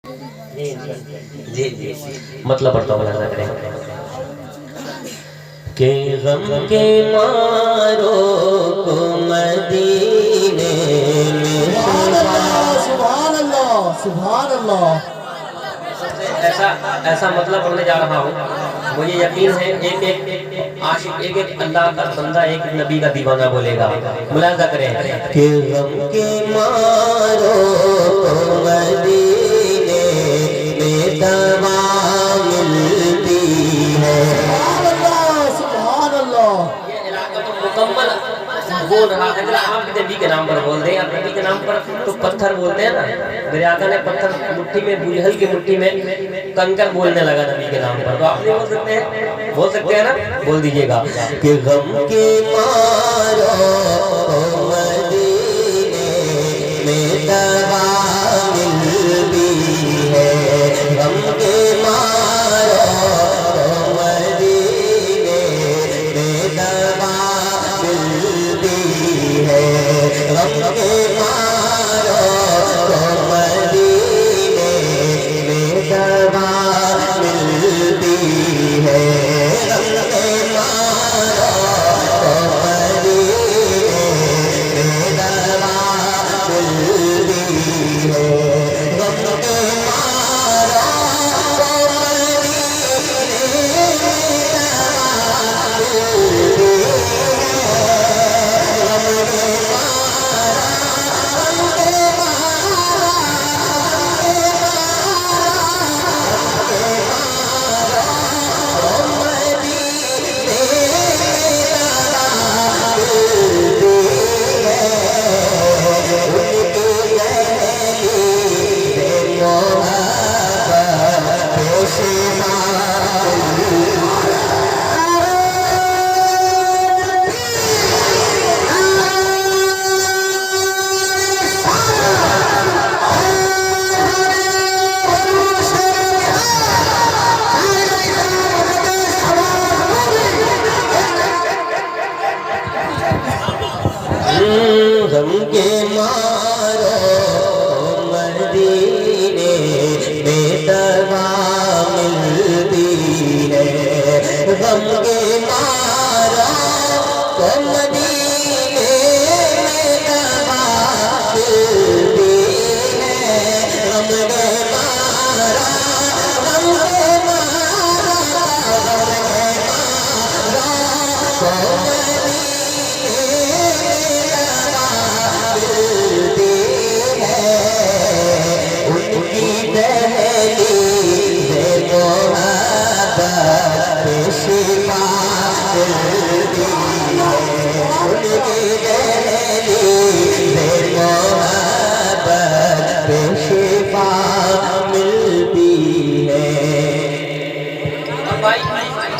जी जी मतलब पढ़ता हूँ मजा करें के गम के मारो को मदीने में सुभान अल्लाह सुभान अल्लाह। ऐसा मतलब पढ़ने जा रहा हूँ। मुझे यकीन है एक एक आशिक एक एक अल्लाह का बंदा एक नबी का दीवाना बोलेगा। मुलाजा करें के गम के मारो मदीने में दवा मिलती है। सुभान अल्लाह। ये इलाका तो मुकम्मल बोल रहा है। जरा आप नबी के नाम पर बोल दें। आप नबी के नाम पर तो पत्थर बोलते हैं ना। मेरे आका ने पत्थर मुट्ठी में बुझल की मुट्ठी में कंकर बोलने लगा नबी के नाम पर। तो आप नहीं बोल सकते हैं ना। बोल दीजिएगा कि गम के मारो मदीने में दवा मिलती है। गम के मारो मदीने में दवा मिलती है। गम के मारो मदीने में दवा मिलती है। गम के मारो मदीने में दवा मिलती है। गम के मारो गम के मारो मदीने में दवा मिलती है। गम के मारो मदीने में दवा मिलती है। गम के मारो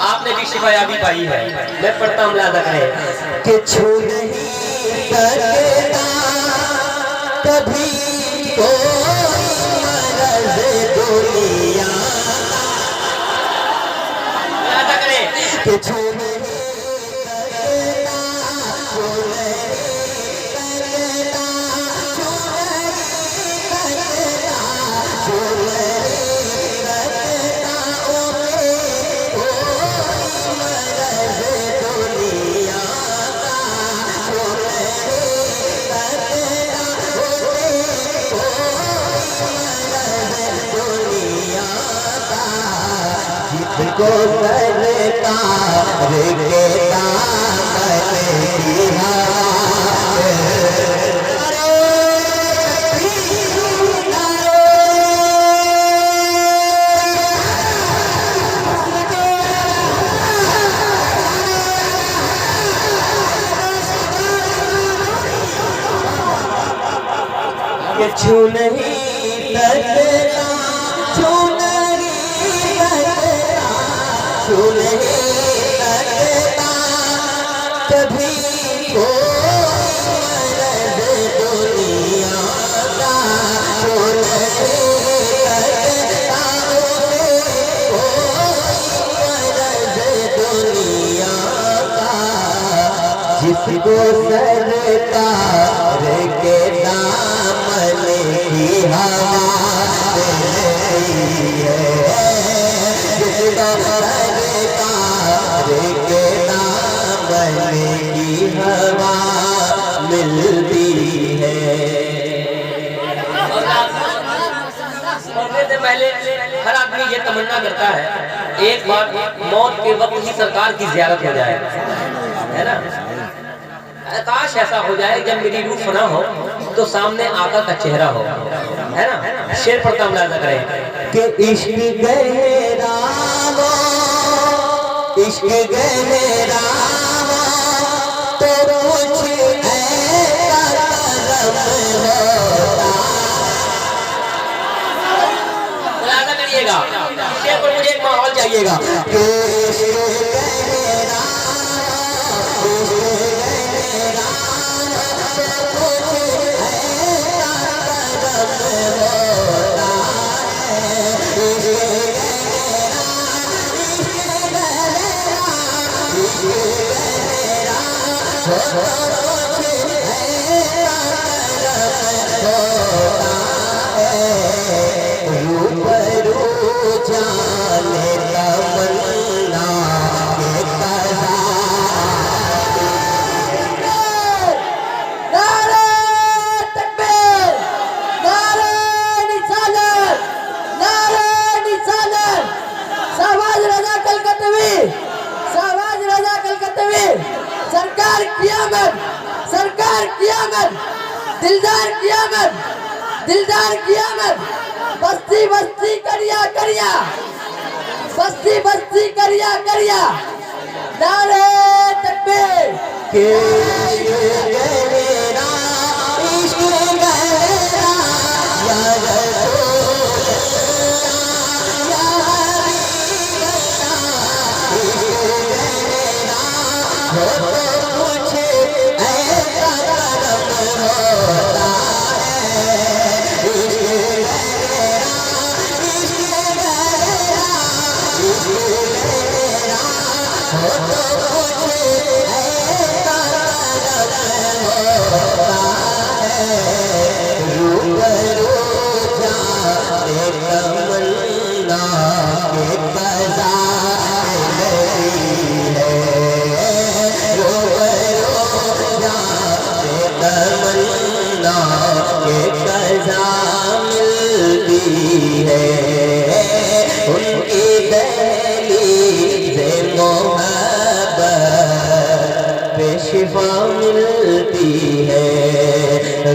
आपने भी शिफायाबी पाई है। मैं पढ़ता हूँ मुलाजा करें कि छू नहीं सकता कभी कोई मर्ज़ दुनिया। मुलाजा करें कि छू को सरकार के दामन की ये छू नहीं सकता छू नहीं सकता कभी कोई मर्ज़ दुनिया का। छू नहीं सकता कोई मर्ज़ दुनिया का। जिसको सरकार के दामन की हवा पहले हर आदमी ये तमन्ना करता है एक बार मौत के वक्त ही सरकार की ज़ियारत हो जाए, है ना। काश ऐसा हो जाए जब मेरी रूह फना हो तो सामने आका का चेहरा हो, है ना। शेर पढ़ता मुलाजा करें कि इश्क गहरा वो, इश्क गहरा वो, तो कुछ ऐसा करम होता। मुलाजा करिएगा, शेर पर मुझे एक माहौल चाहिएगा। कि इश्क गहरा सरकार कियामत, सरकार कियामत, दिलदार कियामत, दिलदार कियामत, बस्ती बस्ती करिया करिया, बस्ती बस्ती करिया करिया, नारे तकबीर। के गहरा इश्क गहरा या रसूल या हबीब अल्लाह, शिफा मिलती है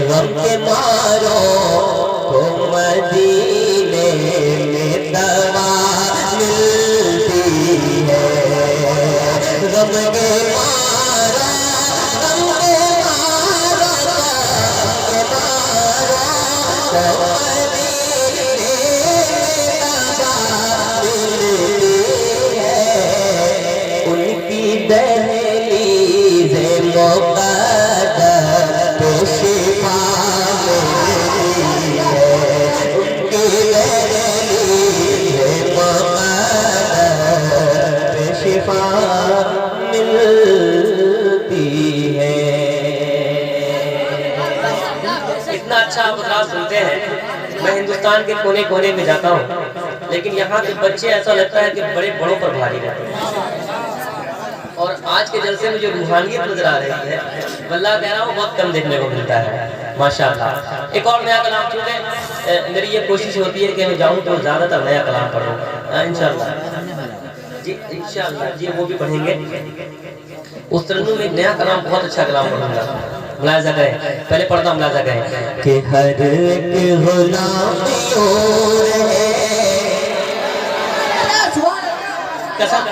गम के मारो तो मदीने में दवा मिलती है। गम के मारो, गम के मारो, गम के मारो तो मदीने में दवा मिलती है। उनकी इतना अच्छा आप उदास सुनते हैं। मैं हिंदुस्तान के कोने कोने में जाता हूँ, लेकिन यहाँ के बच्चे ऐसा लगता है कि बड़े बड़ों पर भारी रहते हैं। और आज के जलसे में जो रूहानियत नजर आ रही है, वल्लाह कह रहा हूँ बहुत कम देखने को मिलता है माशाअल्लाह। एक और नया कलाम, चूँकि मेरी ये कोशिश होती है कि मैं जाऊँ तो ज़्यादातर नया कलाम पढ़ूँ इंशाअल्लाह जी, इंशाअल्लाह जी वो भी पढ़ेंगे। उस तरन्नुम में एक नया कलाम, बहुत अच्छा कलाम पढ़ूंगा, मुलाहिजा करें। पहले पढ़ता मुलाहिजा करें कि हर एक गुलामी हो रहे कसम